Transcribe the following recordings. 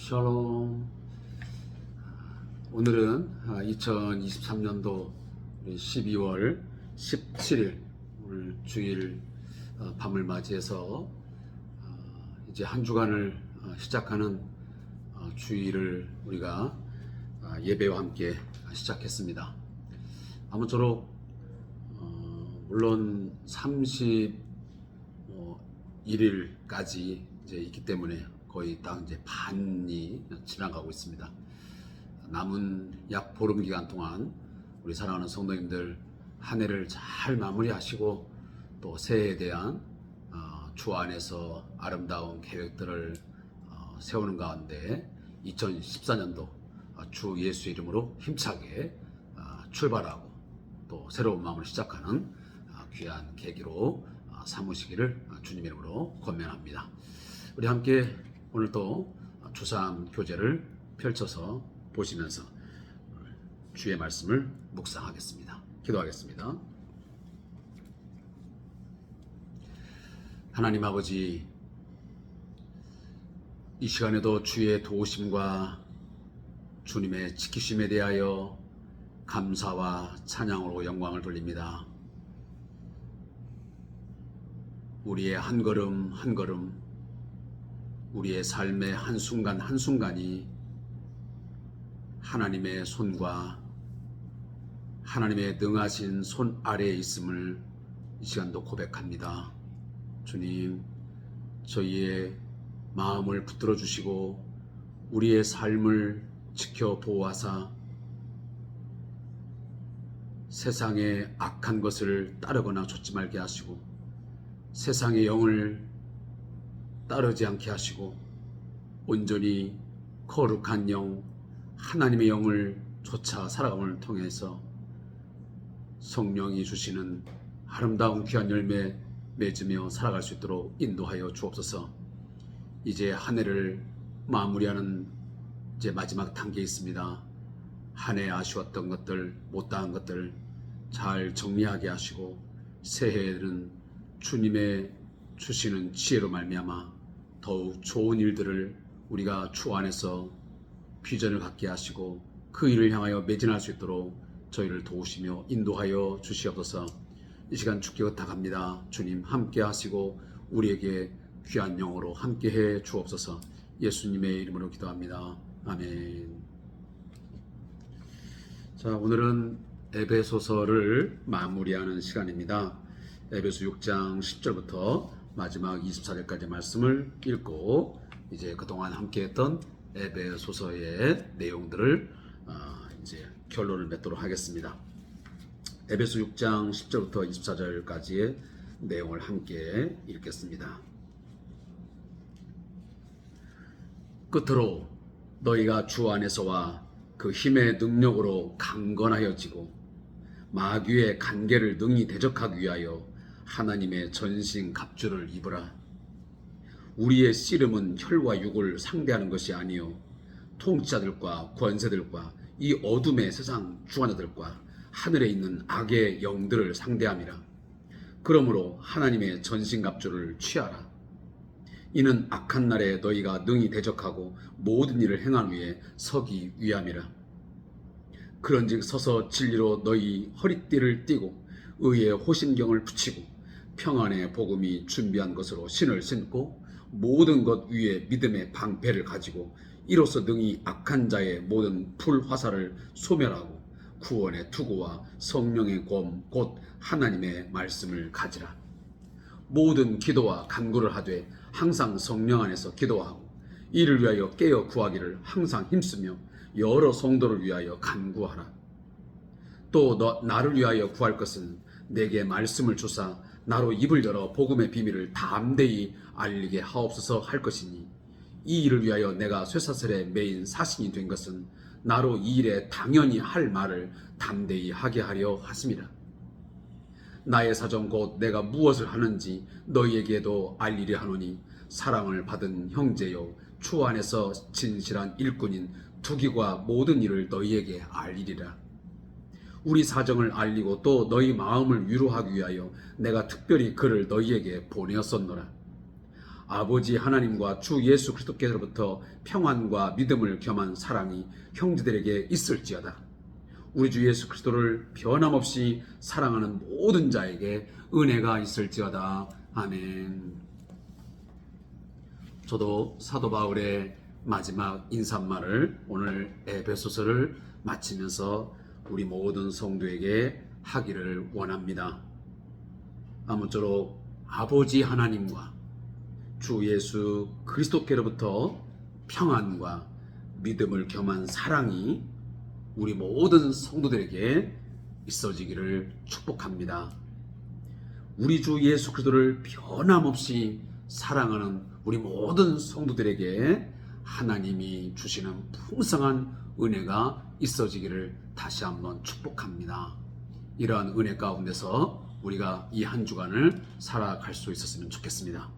샬롬. 오늘은 2023년도 12월 17일 오늘 주일 밤을 맞이해서 이제 한 주간을 시작하는 주일을 우리가 예배와 함께 시작했습니다. 아무쪼록 물론 31일까지 이제 있기 때문에 거의 딱 이제 반이 지나가고 있습니다. 남은 약 보름 기간 동안 우리 사랑하는 성도님들 한 해를 잘 마무리하시고 또 새해에 대한 주 안에서 아름다운 계획들을 세우는 가운데 2014년도 주 예수 이름으로 힘차게 출발하고 또 새로운 마음을 시작하는 귀한 계기로 삼으시기를 주님의 이름으로 권면합니다. 우리 함께 오늘도 주삼 교제를 펼쳐서 보시면서 주의 말씀을 묵상하겠습니다. 기도하겠습니다. 하나님 아버지, 이 시간에도 주의 도우심과 주님의 지키심에 대하여 감사와 찬양으로 영광을 돌립니다. 우리의 한 걸음 한 걸음, 우리의 삶의 한순간 한순간이 하나님의 손과 하나님의 능하신 손 아래에 있음을 이 시간도 고백합니다. 주님, 저희의 마음을 붙들어 주시고 우리의 삶을 지켜 보호하사 세상의 악한 것을 따르거나 좇지 말게 하시고 세상의 영을 따르지 않게 하시고 온전히 거룩한 영, 하나님의 영을 쫓아 살아감을 통해서 성령이 주시는 아름다운 귀한 열매 맺으며 살아갈 수 있도록 인도하여 주옵소서. 이제 한 해를 마무리하는 이제 마지막 단계에 있습니다. 한 해 아쉬웠던 것들, 못다한 것들 잘 정리하게 하시고 새해에는 주님의 주시는 지혜로 말미암아 더욱 좋은 일들을 우리가 주 안에서 비전을 갖게 하시고 그 일을 향하여 매진할 수 있도록 저희를 도우시며 인도하여 주시옵소서. 이 시간 주께 부탁합니다. 주님 함께 하시고 우리에게 귀한 영으로 함께 해 주옵소서. 예수님의 이름으로 기도합니다. 아멘. 자, 오늘은 에베소서를 마무리하는 시간입니다. 에베소 6장 10절부터 마지막 24절까지 말씀을 읽고 이제 그동안 함께했던 에베소서의 내용들을 이제 결론을 맺도록 하겠습니다. 에베소 6장 10절부터 24절까지의 내용을 함께 읽겠습니다. 끝으로 너희가 주 안에서와 그 힘의 능력으로 강건하여지고 마귀의 간계를 능히 대적하기 위하여 하나님의 전신 갑주를 입으라. 우리의 씨름은 혈과 육을 상대하는 것이 아니요 통치자들과 권세들과 이 어둠의 세상 주관자들과 하늘에 있는 악의 영들을 상대함이라. 그러므로 하나님의 전신 갑주를 취하라. 이는 악한 날에 너희가 능히 대적하고 모든 일을 행한 후에 서기 위함이라. 그런즉 서서 진리로 너희 허리띠를 띠고 의의 호심경을 붙이고 평안의 복음이 준비한 것으로 신을 신고 모든 것 위에 믿음의 방패를 가지고 이로써 능히 악한 자의 모든 불화살을 소멸하고 구원의 투구와 성령의 검 곧 하나님의 말씀을 가지라. 모든 기도와 간구를 하되 항상 성령 안에서 기도하고 이를 위하여 깨어 구하기를 항상 힘쓰며 여러 성도를 위하여 간구하라. 또 나를 위하여 구할 것은 내게 말씀을 주사 나로 입을 열어 복음의 비밀을 담대히 알리게 하옵소서 할 것이니 이 일을 위하여 내가 쇠사슬에 매인 사신이 된 것은 나로 이 일에 당연히 할 말을 담대히 하게 하려 하심이라. 나의 사정 곧 내가 무엇을 하는지 너희에게도 알리려 하노니 사랑을 받은 형제요 주 안에서 진실한 일꾼인 두기과 모든 일을 너희에게 알리리라. 우리 사정을 알리고 또 너희 마음을 위로하기 위하여 내가 특별히 그를 너희에게 보내었었노라. 아버지 하나님과 주 예수 그리스도께로부터 평안과 믿음을 겸한 사랑이 형제들에게 있을지어다. 우리 주 예수 그리스도를 변함없이 사랑하는 모든 자에게 은혜가 있을지어다. 아멘. 저도 사도 바울의 마지막 인사말을 오늘 에베소서를 마치면서 우리 모든 성도에게 하기를 원합니다. 아무쪼록 아버지 하나님과 주 예수 그리스도께로부터 평안과 믿음을 겸한 사랑이 우리 모든 성도들에게 있어지기를 축복합니다. 우리 주 예수 그리스도를 변함없이 사랑하는 우리 모든 성도들에게 하나님이 주시는 풍성한 은혜가 있어지기를 다시 한번 축복합니다. 이러한 은혜 가운데서 우리가 이 한 주간을 살아갈 수 있었으면 좋겠습니다.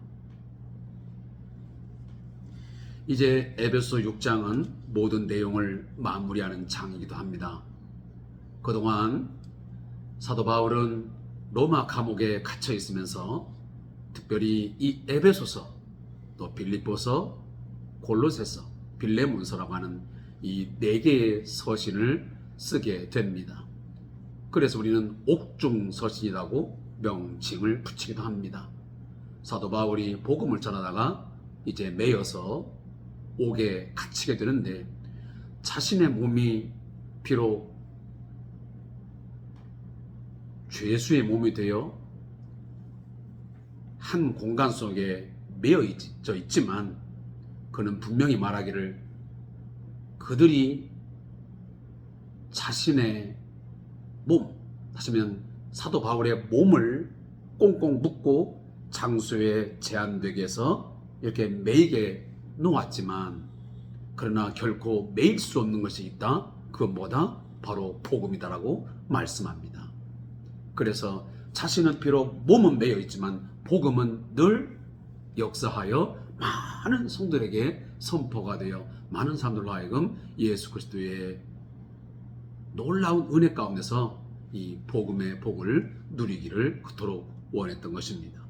이제 에베소 6장은 모든 내용을 마무리하는 장이기도 합니다. 그동안 사도 바울은 로마 감옥에 갇혀 있으면서 특별히 이 에베소서, 또 빌립보서, 골로새서, 빌레몬서라고 하는 이 4개의 서신을 쓰게 됩니다. 그래서 우리는 옥중서신이라고 명칭을 붙이기도 합니다. 사도 바울이 복음을 전하다가 이제 매여서 옥에 갇히게 되는데 자신의 몸이 비록 죄수의 몸이 되어 한 공간 속에 매여져 있지만 그는 분명히 말하기를 그들이 자신의 몸, 하시면 사도 바울의 몸을 꽁꽁 묶고 장소에 제한되게 해서 이렇게 매이게 놓았지만 그러나 결코 매일 수 없는 것이 있다. 그건 뭐다? 바로 복음이다라고 말씀합니다. 그래서 자신은 비록 몸은 매여 있지만 복음은 늘 역사하여 많은 성도들에게 선포가 되어 많은 사람들로 하여금 예수 그리스도의 놀라운 은혜 가운데서 이 복음의 복을 누리기를 그토록 원했던 것입니다.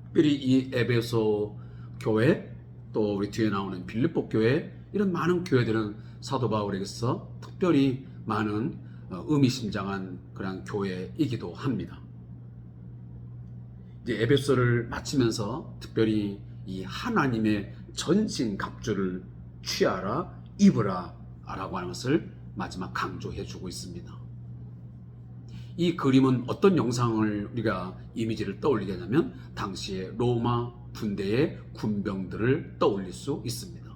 특별히 이 에베소 교회, 또 우리 뒤에 나오는 빌립보 교회, 이런 많은 교회들은 사도 바울에게서 특별히 많은 의미심장한 그런 교회이기도 합니다. 이제 에베소를 마치면서 특별히 이 하나님의 전신갑주를 취하라, 입으라 라고 하는 것을 마지막 강조해 주고 있습니다. 이 그림은 어떤 영상을 우리가 이미지를 떠올리게 하냐면 당시의 로마 군대의 군병들을 떠올릴 수 있습니다.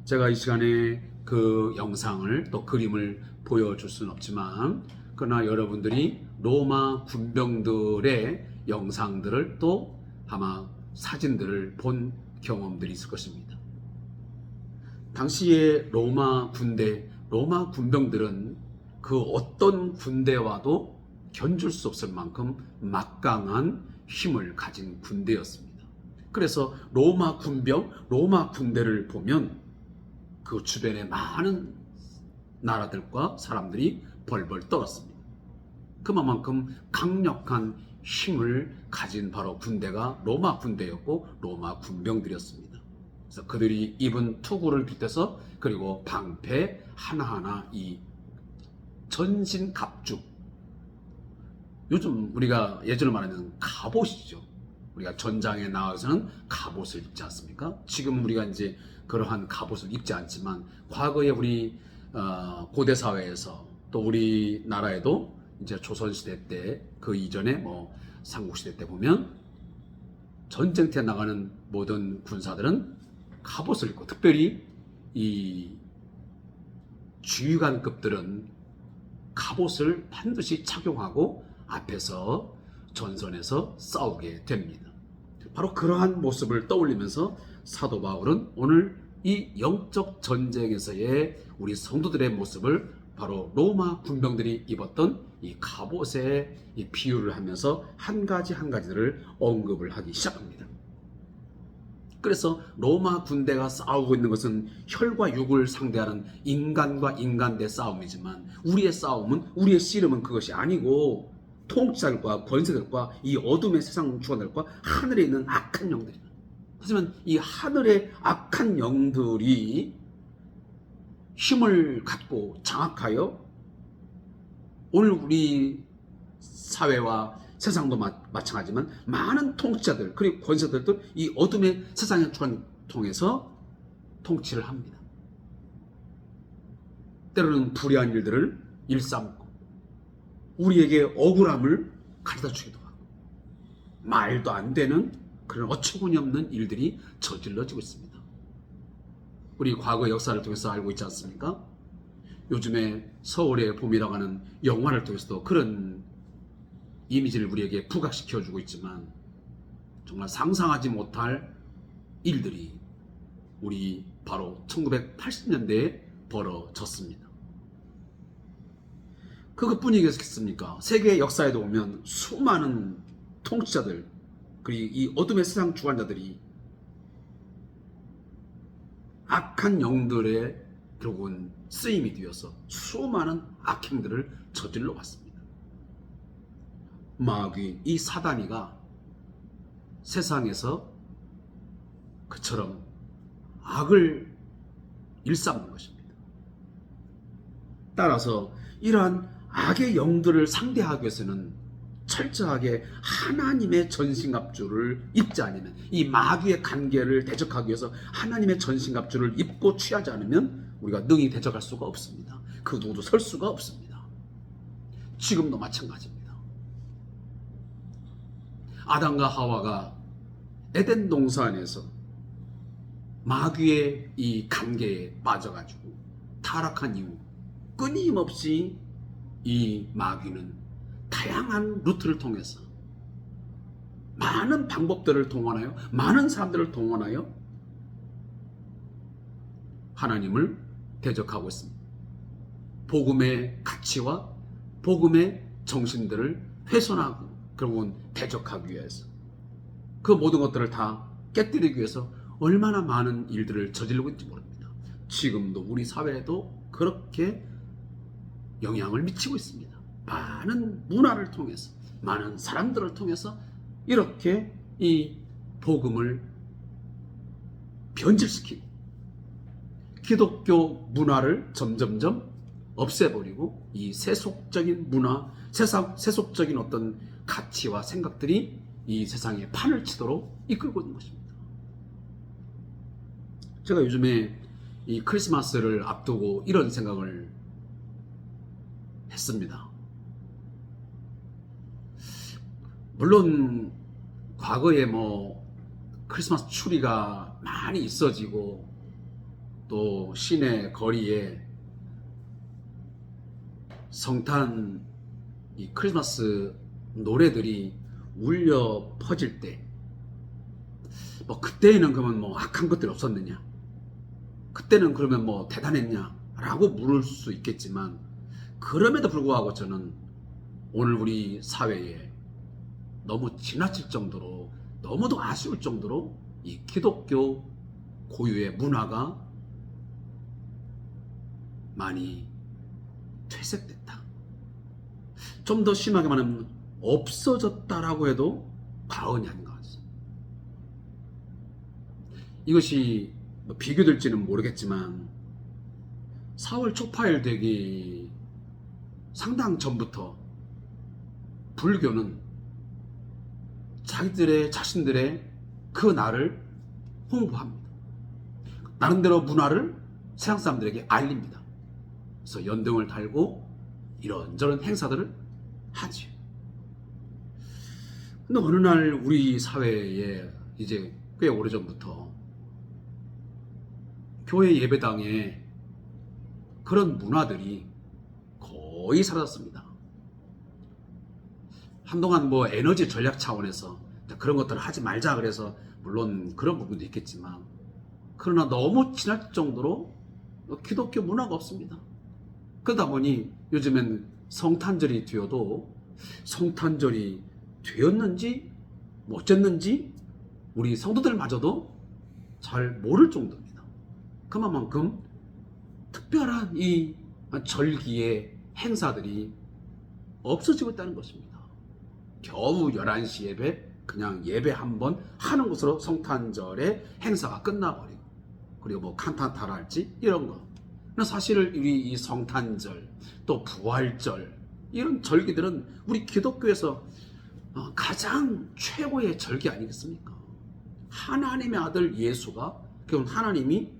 제가 이 시간에 그 영상을 또 그림을 보여줄 수는 없지만 그러나 여러분들이 로마 군병들의 영상들을 또 아마 사진들을 본 경험들이 있을 것입니다. 당시의 로마 군대, 로마 군병들은 그 어떤 군대와도 견줄 수 없을 만큼 막강한 힘을 가진 군대였습니다. 그래서 로마 군병, 로마 군대를 보면 그 주변에 많은 나라들과 사람들이 벌벌 떨었습니다. 그만큼 강력한 힘을 가진 바로 군대가 로마 군대였고 로마 군병들이었습니다. 그래서 그들이 입은 투구를 빗대서 그리고 방패 하나하나 이 전신 갑주, 요즘 우리가 예전에 말하는 갑옷이죠. 우리가 전장에 나가서는 갑옷을 입지 않습니까? 지금 우리가 이제 그러한 갑옷을 입지 않지만 과거에 우리 고대 사회에서 또 우리나라에도 이제 조선시대 때 그 이전에 뭐 삼국시대 때 보면 전쟁터에 나가는 모든 군사들은 갑옷을 입고 특별히 이 지휘관급들은 갑옷을 반드시 착용하고 앞에서 전선에서 싸우게 됩니다. 바로 그러한 모습을 떠올리면서 사도 바울은 오늘 이 영적 전쟁에서의 우리 성도들의 모습을 바로 로마 군병들이 입었던 이 갑옷에 이 비유를 하면서 한 가지 한 가지들을 언급을 하기 시작합니다. 그래서 로마 군대가 싸우고 있는 것은 혈과 육을 상대하는 인간과 인간의 싸움이지만 우리의 싸움은, 우리의 씨름은 그것이 아니고 통치자들과 권세들과 이 어둠의 세상 주관들과 하늘에 있는 악한 영들입니다. 하지만 이 하늘의 악한 영들이 힘을 갖고 장악하여 오늘 우리 사회와 세상도 마찬가지지만 많은 통치자들 그리고 권세들도 이 어둠의 세상의 주관을 통해서 통치를 합니다. 때로는 불의한 일들을 일삼고 우리에게 억울함을 가져다 주기도 하고 말도 안 되는 그런 어처구니 없는 일들이 저질러지고 있습니다. 우리 과거 역사를 통해서 알고 있지 않습니까? 요즘에 서울의 봄이라고 하는 영화를 통해서도 그런 이미지를 우리에게 부각시켜주고 있지만 정말 상상하지 못할 일들이 우리 바로 1980년대에 벌어졌습니다. 그것뿐이겠습니까? 세계 역사에도 보면 수많은 통치자들 그리고 이 어둠의 세상 주관자들이 악한 영들의 결국은 쓰임이 되어서 수많은 악행들을 저질러 왔습니다. 마귀 이 사단이가 세상에서 그처럼 악을 일삼는 것입니다. 따라서 이러한 악의 영들을 상대하기 위해서는 철저하게 하나님의 전신갑주를 입지 않으면 이 마귀의 관계를 대적하기 위해서 하나님의 전신갑주를 입고 취하지 않으면 우리가 능히 대적할 수가 없습니다. 그 누구도 설 수가 없습니다. 지금도 마찬가지입니다. 아담과 하와가 에덴 동산에서 마귀의 이 관계에 빠져가지고 타락한 이후 끊임없이 이 마귀는 다양한 루트를 통해서 많은 방법들을 동원하여 많은 사람들을 동원하여 하나님을 대적하고 있습니다. 복음의 가치와 복음의 정신들을 훼손하고 결국은 대적하기 위해서 그 모든 것들을 다 깨뜨리기 위해서 얼마나 많은 일들을 저지르고 있는지 모릅니다. 지금도 우리 사회에도 그렇게 영향을 미치고 있습니다. 많은 문화를 통해서 많은 사람들을 통해서 이렇게 이 복음을 변질시키고 기독교 문화를 점점점 없애버리고 이 세속적인 문화, 세속적인 어떤 가치와 생각들이 이 세상에 판을 치도록 이끌고 있는 것입니다. 제가 요즘에 이 크리스마스를 앞두고 이런 생각을 했습니다. 물론 과거에 뭐 크리스마스 추리가 많이 있어지고 또 시내 거리에 성탄 이 크리스마스 노래들이 울려 퍼질 때 뭐 그때는 그러면 뭐 악한 것들이 없었느냐, 그때는 그러면 뭐 대단했냐 라고 물을 수 있겠지만 그럼에도 불구하고 저는 오늘 우리 사회에 너무 지나칠 정도로 너무도 아쉬울 정도로 이 기독교 고유의 문화가 많이 퇴색됐다. 좀 더 심하게 말하면 없어졌다라고 해도 과언이 아닌 것 같습니다. 이것이 뭐 비교될지는 모르겠지만 4월 초파일 되기 상당 전부터 불교는 자신들의 그 날을 홍보합니다. 나름대로 문화를 세상 사람들에게 알립니다. 그래서 연등을 달고 이런저런 행사들을 하지. 근데 어느 날 우리 사회에 이제 꽤 오래전부터 교회 예배당에 그런 문화들이 거의 사라졌습니다. 한동안 뭐 에너지 전략 차원에서 그런 것들을 하지 말자 그래서 물론 그런 부분도 있겠지만 그러나 너무 지나칠 정도로 기독교 문화가 없습니다. 그러다 보니 요즘엔 성탄절이 되어도 성탄절이 되었는지 어쨌는지 우리 성도들마저도 잘 모를 정도입니다. 그만큼 특별한 이 절기의 행사들이 없어지고 있다는 것입니다. 겨우 11시 예배, 그냥 예배 한 번 하는 것으로 성탄절의 행사가 끝나버리고, 그리고 뭐 칸타타라 할지 이런 거. 사실 우리 이 성탄절 또 부활절 이런 절기들은 우리 기독교에서 가장 최고의 절기 아니겠습니까? 하나님의 아들 예수가, 그건 하나님이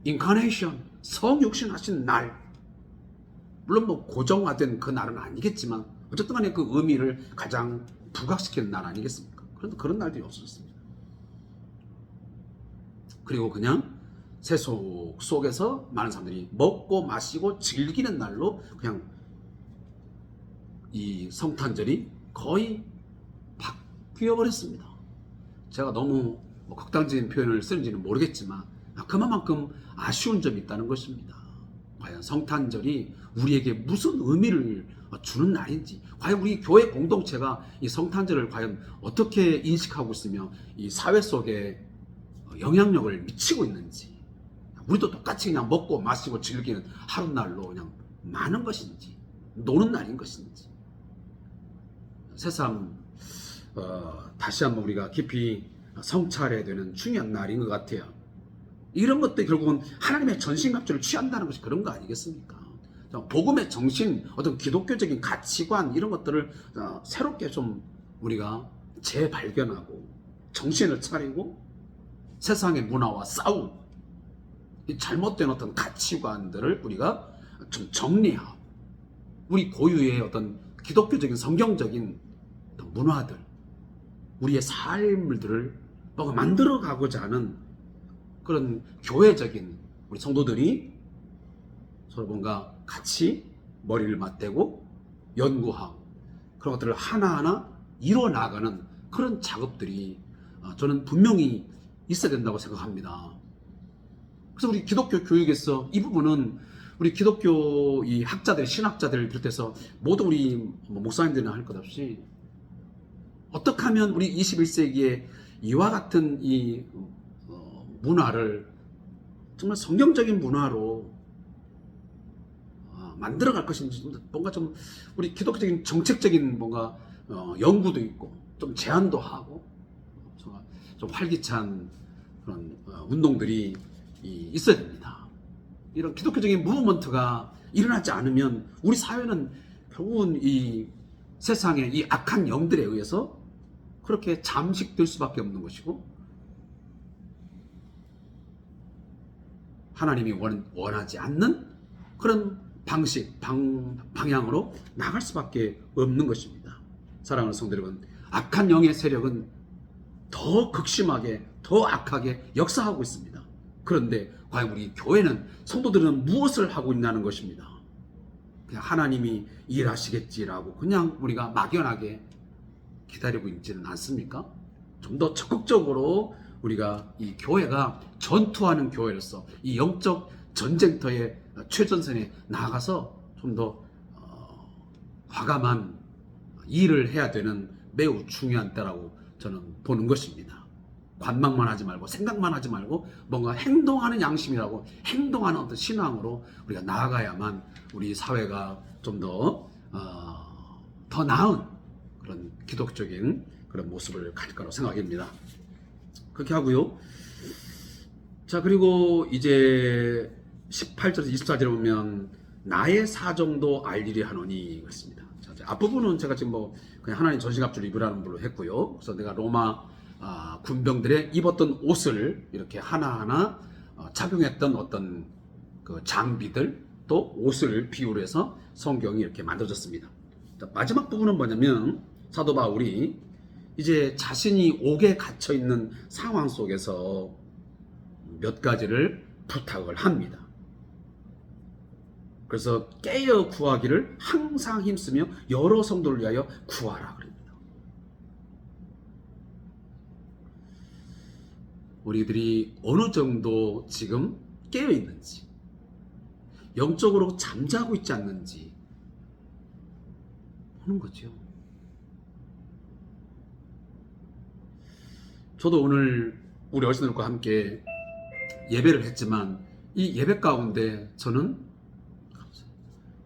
인카네이션, 성육신 하신 날, 물론 뭐 고정화된 그 날은 아니겠지만 어쨌든 간에 그 의미를 가장 부각시키는 날 아니겠습니까? 그런데 그런 날들이 없어졌습니다. 그리고 그냥 세속 속에서 많은 사람들이 먹고 마시고 즐기는 날로 그냥 이 성탄절이 거의 바뀌어 버렸습니다. 제가 너무 극단적인 표현을 쓰는지는 모르겠지만 그만큼 아쉬운 점이 있다는 것입니다. 과연 성탄절이 우리에게 무슨 의미를 주는 날인지, 과연 우리 교회 공동체가 이 성탄절을 과연 어떻게 인식하고 있으며 이 사회 속에 영향력을 미치고 있는지, 우리도 똑같이 그냥 먹고 마시고 즐기는 하루날로 그냥 많은 것인지, 노는 날인 것인지, 새삼 다시 한번 우리가 깊이 성찰해야 되는 중요한 날인 것 같아요. 이런 것들이 결국은 하나님의 전신갑주를 취한다는 것이 그런 거 아니겠습니까? 복음의 정신, 어떤 기독교적인 가치관 이런 것들을 새롭게 좀 우리가 재발견하고 정신을 차리고 세상의 문화와 싸우고 이 잘못된 어떤 가치관들을 우리가 좀 정리하고 우리 고유의 어떤 기독교적인 성경적인 어떤 문화들, 우리의 삶들을 뭔가 만들어 가고자 하는 그런 교회적인 우리 성도들이 서로 뭔가 같이 머리를 맞대고 연구하고 그런 것들을 하나하나 이뤄 나가는 그런 작업들이 저는 분명히 있어야 된다고 생각합니다. 그래서 우리 기독교 교육에서 이 부분은 우리 기독교 이 학자들, 신학자들을 비롯해서 모두 우리 목사님들이나 할 것 없이 어떻게 하면 우리 21세기에 이와 같은 이 문화를 정말 성경적인 문화로 만들어갈 것인지, 뭔가 좀 우리 기독교적인 정책적인 뭔가 연구도 있고 좀 제안도 하고 좀 활기찬 그런 운동들이 있어야 됩니다. 이런 기독교적인 무브먼트가 일어나지 않으면 우리 사회는 결국은 이 세상의 이 악한 영들에 의해서 그렇게 잠식될 수밖에 없는 것이고, 하나님이 원하지 않는 그런 방식, 방향으로 나갈 수밖에 없는 것입니다. 사랑하는 성도 여러분, 악한 영의 세력은 더 극심하게, 더 악하게 역사하고 있습니다. 그런데 과연 우리 교회는, 성도들은 무엇을 하고 있냐는 것입니다. 그냥 하나님이 일하시겠지라고 그냥 우리가 막연하게 기다리고 있지는 않습니까? 좀 더 적극적으로 우리가 이 교회가 전투하는 교회로서 이 영적 전쟁터의 최전선에 나가서 좀 더 과감한 일을 해야 되는 매우 중요한 때라고 저는 보는 것입니다. 관망만 하지 말고 생각만 하지 말고 뭔가 행동하는 양심이라고, 행동하는 어떤 신앙으로 우리가 나아가야만 우리 사회가 좀 더 나은 그런 기독적인 그런 모습을 가질 거라고 생각합니다. 그렇게 하고요. 자, 그리고 이제 18절에서 24절에 보면 나의 사정도 알리리 하노니 그랬습니다. 자, 앞부분은 제가 지금 그냥 하나님 전신갑주를 입으라는 걸로 했고요. 그래서 내가 로마 군병들의 입었던 옷을 이렇게 하나하나 착용했던 어떤 그 장비들 또 옷을 비유로 해서 성경이 이렇게 만들어졌습니다. 자, 마지막 부분은 뭐냐면 사도 바울이 이제 자신이 옥에 갇혀 있는 상황 속에서 몇 가지를 부탁을 합니다. 그래서 깨어 구하기를 항상 힘쓰며 여러 성도를 위하여 구하라 그럽니다. 우리들이 어느 정도 지금 깨어 있는지, 영적으로 잠자고 있지 않는지 보는 거죠. 저도 오늘 우리 어르신들과 함께 예배를 했지만 이 예배 가운데 저는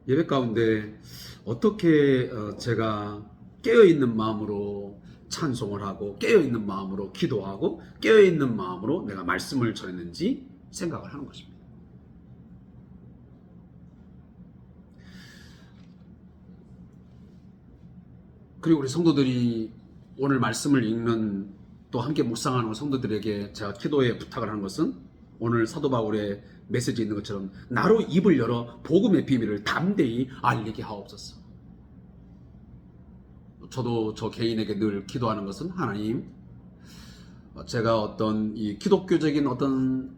예배 가운데 어떻게 제가 깨어있는 마음으로 찬송을 하고 깨어있는 마음으로 기도하고 깨어있는 마음으로 내가 말씀을 전했는지 생각을 하는 것입니다. 그리고 우리 성도들이 오늘 말씀을 읽는 또 함께 묵상하는 성도들에게 제가 기도에 부탁을 하는 것은 오늘 사도 바울의 메시지에 있는 것처럼 나로 입을 열어 복음의 비밀을 담대히 알리게 하옵소서. 저도 저 개인에게 늘 기도하는 것은 하나님, 제가 어떤 이 기독교적인 어떤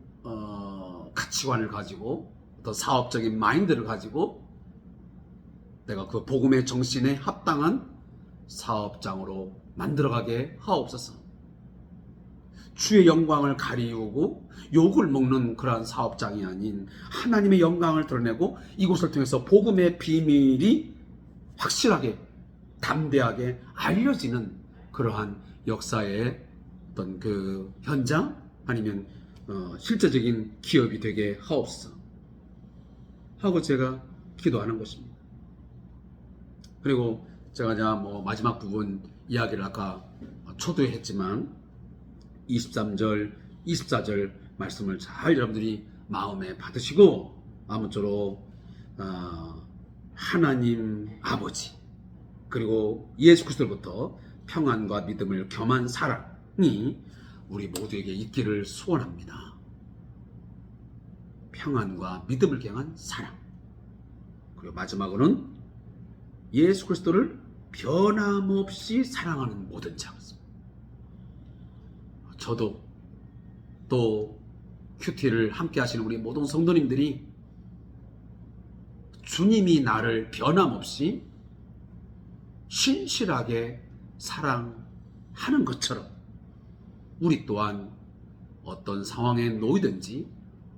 가치관을 가지고 어떤 사업적인 마인드를 가지고 내가 그 복음의 정신에 합당한 사업장으로 만들어가게 하옵소서. 주의 영광을 가리우고 욕을 먹는 그러한 사업장이 아닌 하나님의 영광을 드러내고 이곳을 통해서 복음의 비밀이 확실하게 담대하게 알려지는 그러한 역사의 어떤 그 현장 아니면 실제적인 기업이 되게 하옵소서 하고 제가 기도하는 것입니다. 그리고 제가 이제 마지막 부분 이야기를 아까 초두에 했지만 23절, 24절 말씀을 잘 여러분들이 마음에 받으시고 아무쪼록 하나님 아버지 그리고 예수 그리스도로부터 평안과 믿음을 겸한 사랑이 우리 모두에게 있기를 소원합니다. 평안과 믿음을 겸한 사랑. 그리고 마지막으로는 예수 그리스도를 변함없이 사랑하는 모든 자. 저도 또 큐티를 함께 하시는 우리 모든 성도님들이 주님이 나를 변함없이 신실하게 사랑하는 것처럼 우리 또한 어떤 상황에 놓이든지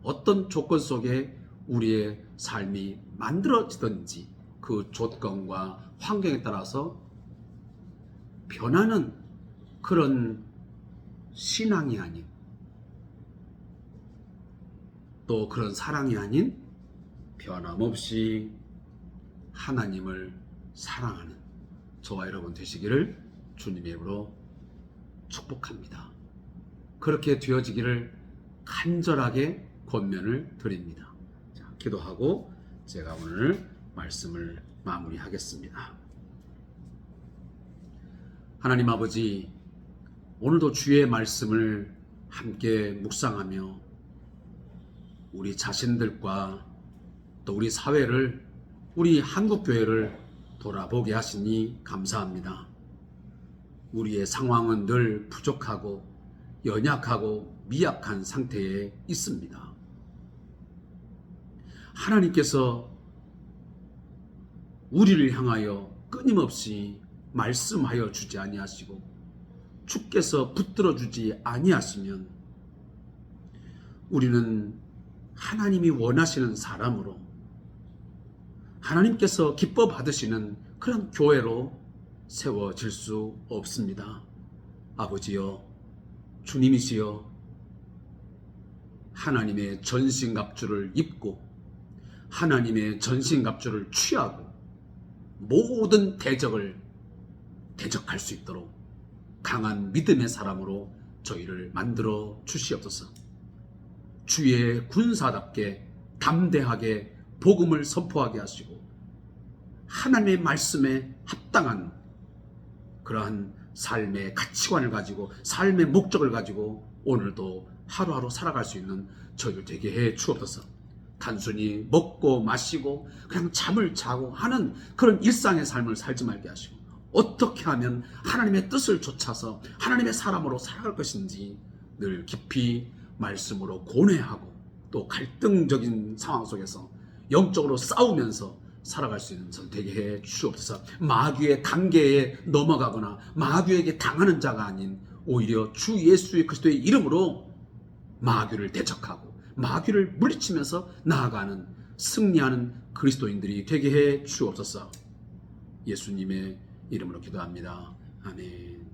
어떤 조건 속에 우리의 삶이 만들어지든지 그 조건과 환경에 따라서 변하는 그런 신앙이 아닌 또 그런 사랑이 아닌 변함없이 하나님을 사랑하는 저와 여러분 되시기를 주님의 이름으로 축복합니다. 그렇게 되어지기를 간절하게 권면을 드립니다. 자, 기도하고 제가 오늘 말씀을 마무리하겠습니다. 하나님 아버지, 오늘도 주의 말씀을 함께 묵상하며 우리 자신들과 또 우리 사회를, 우리 한국교회를 돌아보게 하시니 감사합니다. 우리의 상황은 늘 부족하고 연약하고 미약한 상태에 있습니다. 하나님께서 우리를 향하여 끊임없이 말씀하여 주지 아니하시고 주께서 붙들어 주지 아니하시면 우리는 하나님이 원하시는 사람으로 하나님께서 기뻐 받으시는 그런 교회로 세워질 수 없습니다. 아버지여, 주님이시여, 하나님의 전신갑주를 입고 하나님의 전신갑주를 취하고 모든 대적을 대적할 수 있도록 강한 믿음의 사람으로 저희를 만들어 주시옵소서. 주의 군사답게 담대하게 복음을 선포하게 하시고 하나님의 말씀에 합당한 그러한 삶의 가치관을 가지고 삶의 목적을 가지고 오늘도 하루하루 살아갈 수 있는 저희를 되게 해 주옵소서. 단순히 먹고 마시고 그냥 잠을 자고 하는 그런 일상의 삶을 살지 말게 하시고 어떻게 하면 하나님의 뜻을 좇아서 하나님의 사람으로 살아갈 것인지 늘 깊이 말씀으로 고뇌하고 또 갈등적인 상황 속에서 영적으로 싸우면서 살아갈 수 있는 전 되게 해 주옵소서. 마귀의 단계에 넘어가거나 마귀에게 당하는 자가 아닌 오히려 주 예수 그리스도의 이름으로 마귀를 대적하고 마귀를 물리치면서 나아가는 승리하는 그리스도인들이 되게 해 주옵소서. 예수님의 이름으로 기도합니다. 아멘.